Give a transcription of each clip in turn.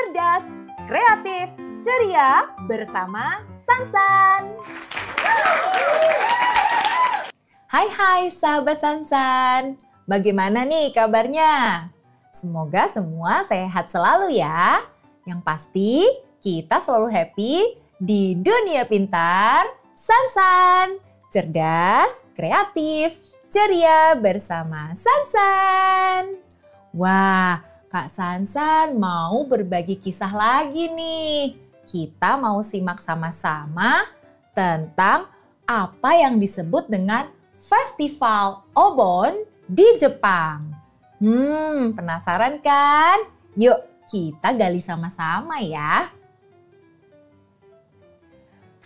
cerdas, kreatif, ceria bersama Sansan. Hai sahabat Sansan, bagaimana nih kabarnya? Semoga semua sehat selalu ya. Yang pasti kita selalu happy di dunia pintar Sansan. Cerdas, kreatif, ceria bersama Sansan. Wah, Kak Sansan mau berbagi kisah lagi nih. Kita mau simak sama-sama tentang apa yang disebut dengan Festival Obon di Jepang. Penasaran kan? Yuk kita gali sama-sama ya.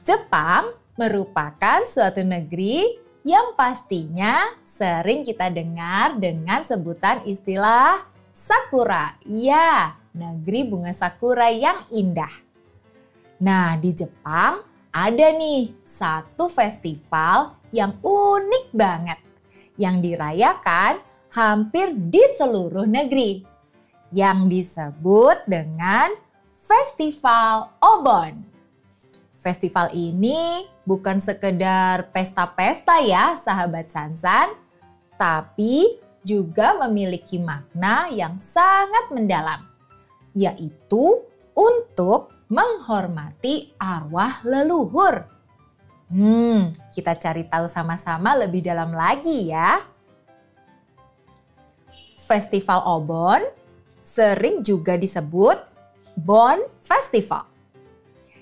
Jepang merupakan suatu negeri yang pastinya sering kita dengar dengan sebutan istilah sakura. Ya, negeri bunga sakura yang indah. Nah, di Jepang ada nih satu festival yang unik banget yang dirayakan hampir di seluruh negeri yang disebut dengan Festival Obon. Festival ini bukan sekedar pesta-pesta ya sahabat Sansan, tapi juga memiliki makna yang sangat mendalam, yaitu untuk menghormati arwah leluhur. Kita cari tahu sama-sama lebih dalam lagi ya. Festival Obon sering juga disebut Bon Festival,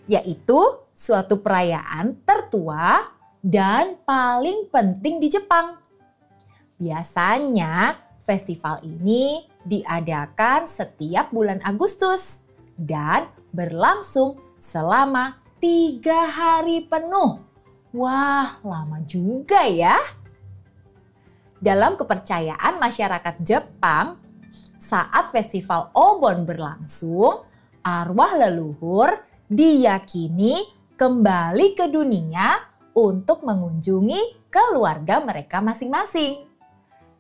yaitu suatu perayaan tertua dan paling penting di Jepang. Biasanya festival ini diadakan setiap bulan Agustus dan berlangsung selama 3 hari penuh. Wah, lama juga ya. Dalam kepercayaan masyarakat Jepang, saat festival Obon berlangsung, arwah leluhur diyakini kembali ke dunia untuk mengunjungi keluarga mereka masing-masing.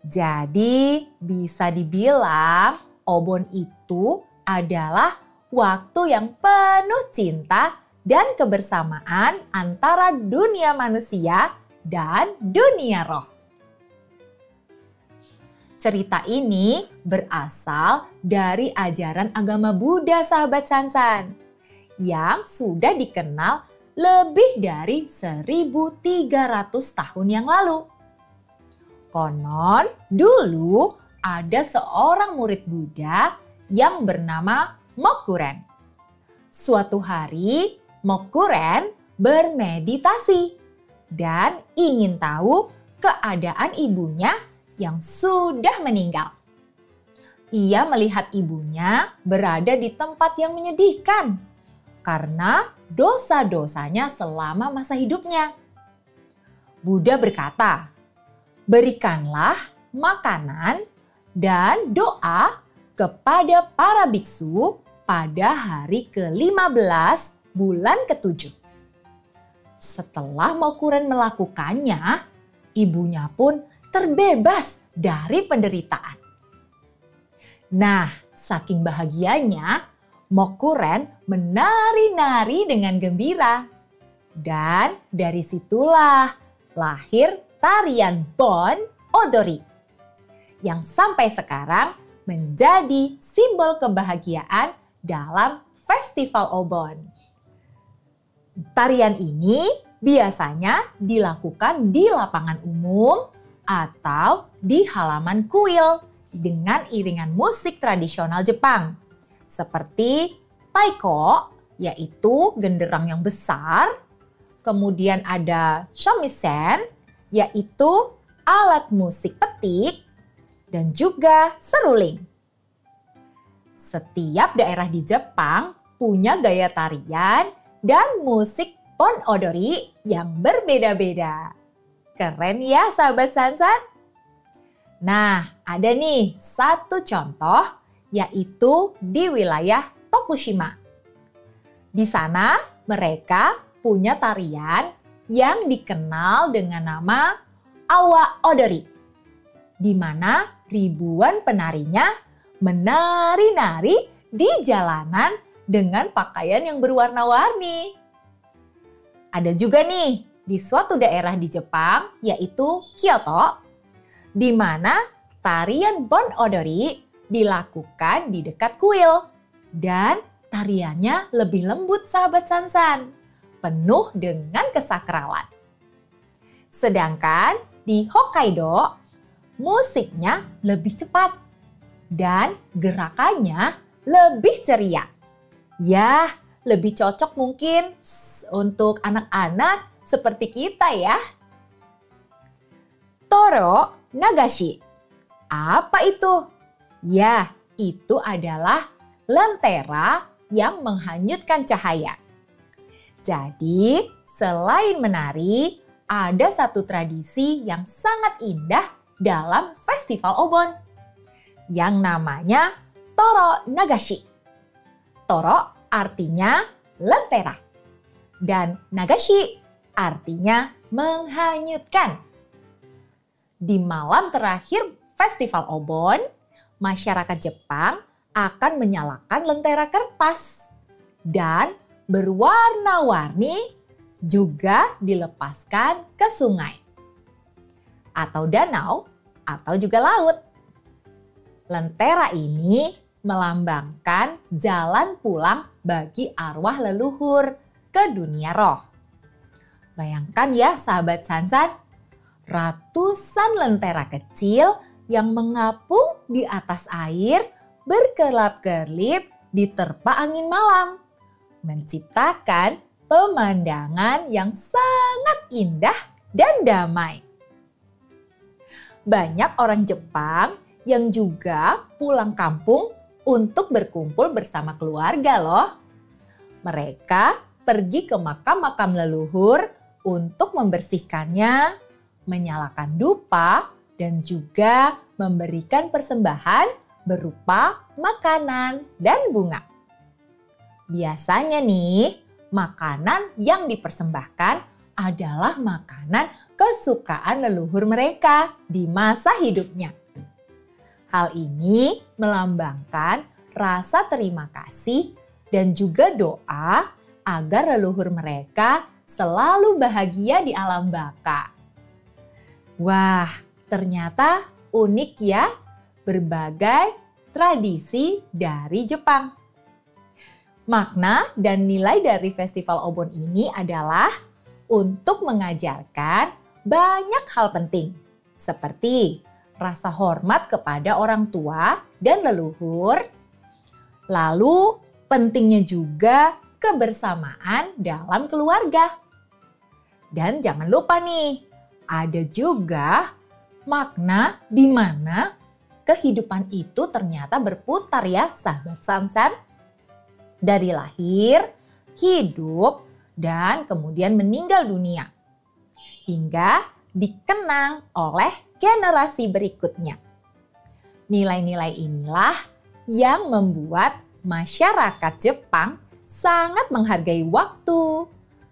Jadi, bisa dibilang Obon itu adalah waktu yang penuh cinta dan kebersamaan antara dunia manusia dan dunia roh. Cerita ini berasal dari ajaran agama Buddha sahabat Sansan yang sudah dikenal lebih dari 1.300 tahun yang lalu. Konon dulu ada seorang murid Buddha yang bernama Mokuren. Suatu hari Mokuren bermeditasi dan ingin tahu keadaan ibunya yang sudah meninggal. Ia melihat ibunya berada di tempat yang menyedihkan karena dosa-dosanya selama masa hidupnya. Buddha berkata, "Berikanlah makanan dan doa kepada para biksu pada hari ke-15 bulan ke-7. Setelah Mokuren melakukannya, ibunya pun terbebas dari penderitaan. Nah, saking bahagianya, Mokuren menari-nari dengan gembira. Dan dari situlah lahir tarian Bon Odori yang sampai sekarang menjadi simbol kebahagiaan dalam Festival Obon. Tarian ini biasanya dilakukan di lapangan umum atau di halaman kuil dengan iringan musik tradisional Jepang seperti taiko, yaitu genderang yang besar, kemudian ada shamisen, yaitu alat musik petik, dan juga seruling. Setiap daerah di Jepang punya gaya tarian dan musik Bon Odori yang berbeda-beda. Keren ya sahabat Sansan? Nah, ada nih satu contoh, yaitu di wilayah Tokushima. Di sana mereka punya tarian yang dikenal dengan nama Awa Odori, di mana ribuan penarinya menari-nari di jalanan dengan pakaian yang berwarna-warni. Ada juga nih di suatu daerah di Jepang, yaitu Kyoto, di mana tarian Bon Odori dilakukan di dekat kuil. Dan tariannya lebih lembut sahabat Sansan, penuh dengan kesakralan. Sedangkan di Hokkaido, musiknya lebih cepat dan gerakannya lebih ceria. Ya, lebih cocok mungkin untuk anak-anak seperti kita ya. Toro Nagashi. Apa itu? Ya, itu adalah lentera yang menghanyutkan cahaya. Jadi, selain menari, ada satu tradisi yang sangat indah dalam Festival Obon yang namanya Toro Nagashi. Toro artinya lentera dan Nagashi artinya menghanyutkan. Di malam terakhir Festival Obon, masyarakat Jepang akan menyalakan lentera kertas dan berwarna-warni juga dilepaskan ke sungai atau danau atau juga laut. Lentera ini melambangkan jalan pulang bagi arwah leluhur ke dunia roh. Bayangkan ya sahabat Sansan, ratusan lentera kecil yang mengapung di atas air berkelap-kelip diterpa angin malam, menciptakan pemandangan yang sangat indah dan damai. Banyak orang Jepang yang juga pulang kampung untuk berkumpul bersama keluarga loh. Mereka pergi ke makam-makam leluhur untuk membersihkannya, menyalakan dupa, dan juga memberikan persembahan berupa makanan dan bunga. Biasanya nih, makanan yang dipersembahkan adalah makanan kesukaan leluhur mereka di masa hidupnya. Hal ini melambangkan rasa terima kasih dan juga doa agar leluhur mereka selalu bahagia di alam baka. Wah, ternyata unik ya berbagai tradisi dari Jepang. Makna dan nilai dari Festival Obon ini adalah untuk mengajarkan banyak hal penting seperti rasa hormat kepada orang tua dan leluhur. Lalu pentingnya juga kebersamaan dalam keluarga. Dan jangan lupa nih, ada juga makna di mana kehidupan itu ternyata berputar ya sahabat Sansan. Dari lahir, hidup, dan kemudian meninggal dunia. Hingga dikenang oleh generasi berikutnya. Nilai-nilai inilah yang membuat masyarakat Jepang sangat menghargai waktu,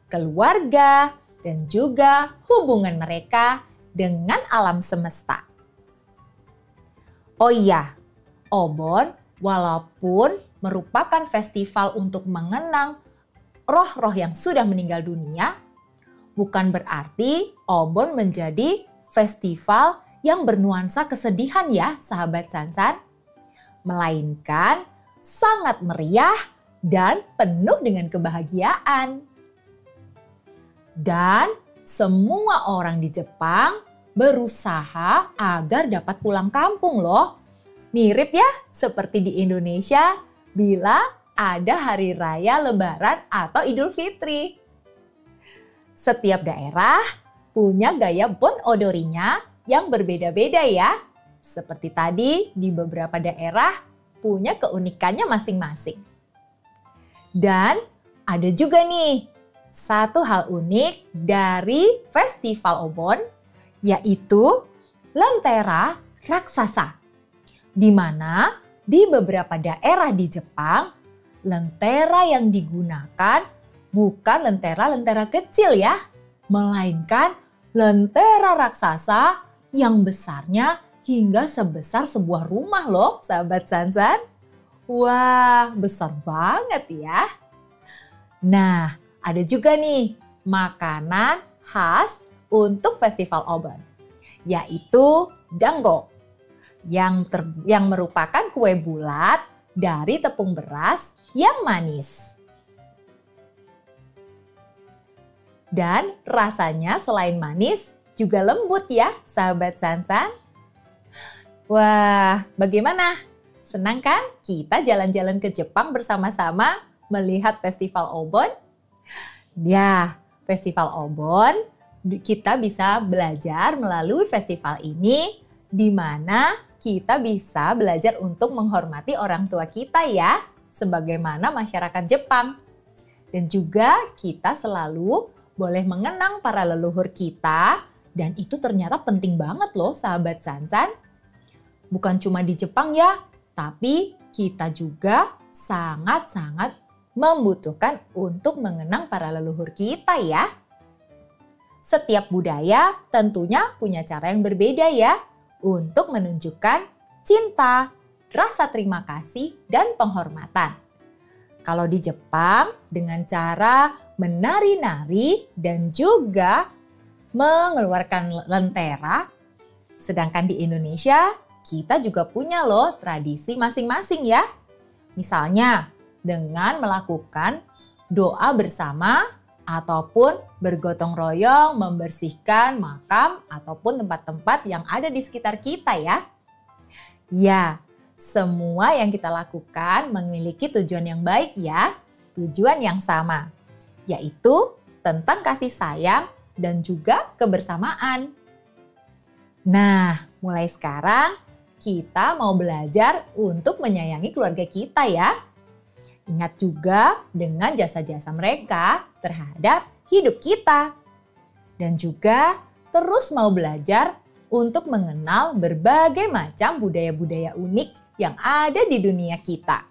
keluarga, dan juga hubungan mereka dengan alam semesta. Oh iya, Obon walaupun merupakan festival untuk mengenang roh-roh yang sudah meninggal dunia, bukan berarti Obon menjadi festival yang bernuansa kesedihan ya sahabat Sansan. Melainkan sangat meriah dan penuh dengan kebahagiaan. Dan semua orang di Jepang berusaha agar dapat pulang kampung loh. Mirip ya seperti di Indonesia bila ada hari raya Lebaran atau Idul Fitri. Setiap daerah punya gaya Bon Odorinya yang berbeda-beda ya. Seperti tadi di beberapa daerah punya keunikannya masing-masing. Dan ada juga nih satu hal unik dari Festival Obon, yaitu lentera raksasa. Di mana di beberapa daerah di Jepang, lentera yang digunakan bukan lentera-lentera kecil ya, melainkan lentera raksasa yang besarnya hingga sebesar sebuah rumah loh sahabat Sansan. Wah, besar banget ya. Nah, ada juga nih makanan khas untuk Festival Obon, yaitu dango yang merupakan kue bulat dari tepung beras yang manis. Dan rasanya selain manis juga lembut ya, sahabat Sansan. Wah, bagaimana? Senang kan kita jalan-jalan ke Jepang bersama-sama melihat Festival Obon? Ya, Festival Obon kita bisa belajar melalui festival ini, di mana kita bisa belajar untuk menghormati orang tua kita ya, sebagaimana masyarakat Jepang. Dan juga kita selalu boleh mengenang para leluhur kita, dan itu ternyata penting banget loh sahabat Sansan. Bukan cuma di Jepang ya, tapi kita juga sangat-sangat membutuhkan untuk mengenang para leluhur kita ya. Setiap budaya tentunya punya cara yang berbeda ya untuk menunjukkan cinta, rasa terima kasih, dan penghormatan. Kalau di Jepang dengan cara menari-nari dan juga mengeluarkan lentera, sedangkan di Indonesia kita juga punya loh tradisi masing-masing ya. Misalnya dengan melakukan doa bersama ataupun bergotong royong membersihkan makam ataupun tempat-tempat yang ada di sekitar kita ya. Ya, semua yang kita lakukan memiliki tujuan yang baik ya, tujuan yang sama, yaitu tentang kasih sayang dan juga kebersamaan. Nah, mulai sekarang kita mau belajar untuk menyayangi keluarga kita ya. Ingat juga dengan jasa-jasa mereka terhadap hidup kita. Dan juga terus mau belajar untuk mengenal berbagai macam budaya-budaya unik yang ada di dunia kita.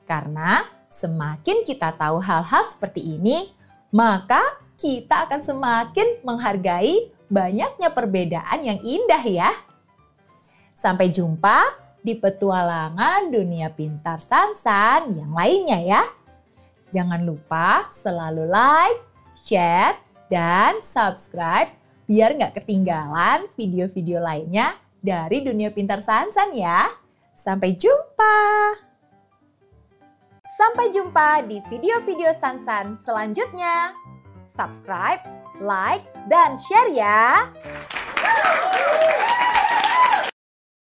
Karena semakin kita tahu hal-hal seperti ini, maka kita akan semakin menghargai banyaknya perbedaan yang indah ya. Sampai jumpa di petualangan dunia pintar Sansan yang lainnya ya. Jangan lupa selalu like, share, dan subscribe biar nggak ketinggalan video-video lainnya dari dunia pintar Sansan ya. Sampai jumpa! Sampai jumpa di video-video Sansan selanjutnya. Subscribe, like, dan share ya!